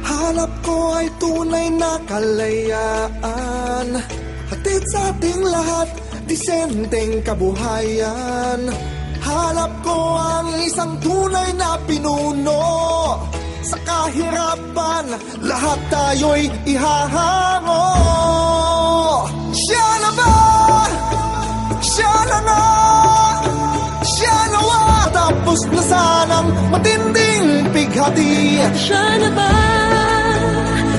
Hanap ko ay tunay na kalayaan, hatid sa ating lahat, disenteng kabuhayan. Hanap ko ang isang tunay na pinuno, sa kahirapan, lahat tayo'y ihahango. Siya na ba? Siya na nga? Siya nawa? Tapos na sanang matinding pighati. Siya na ba?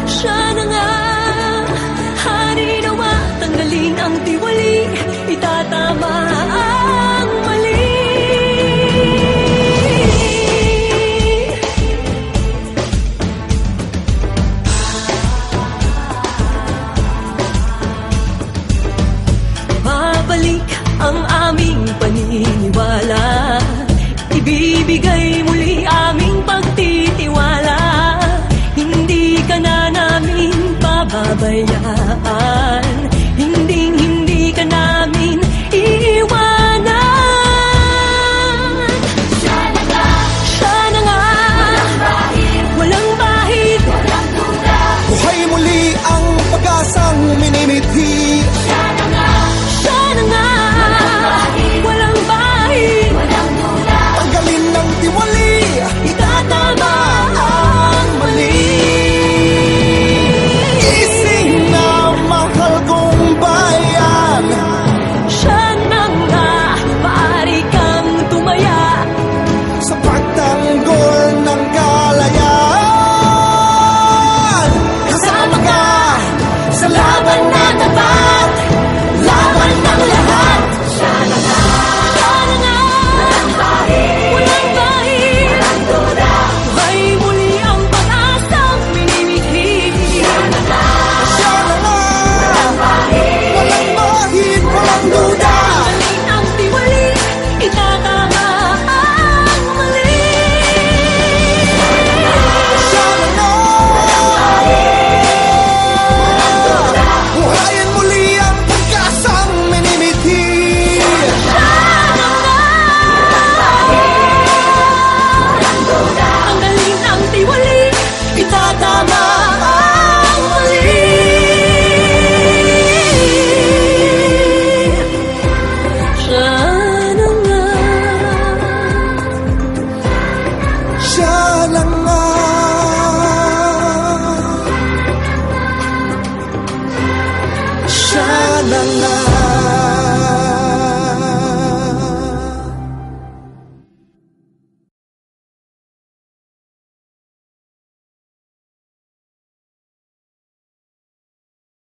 Siya na nga? Hari nawa, tanggalin ang tiwali, itatama ang mali. Mabalik ang aming paniniwala, ibibigay muli aming pagtitiwala. Hindi ka na namin pababayaan, hindi ka namin iiwanan. Siya na nga, walang bahid, walang duda. Buhay muli ang pag-asang minimithi. Siya na nga, walang bahid, walang duda. Tanggalin ng tiwali, Itatama ang mali. gising na mahal kong bayan. Siya na nga, maaari kang tumaya. Sa pagtanggol ng kalayaan, kasama ka sa laban na tapat, laban ng lahat. Siya na nga, walang bahid, walang duda. Buhay muli ang pag-asang minimithi. Siya na nga, Siya na nga, walang bahid, walang duda. tanggalin ang tiwali, itatama ang mali. Siya na nga, buhayin muli ang pagkasang minimithi. Tanggalin ang tiwali, itatama ang mali. Siya na nga, Siya na nga, siya na nga.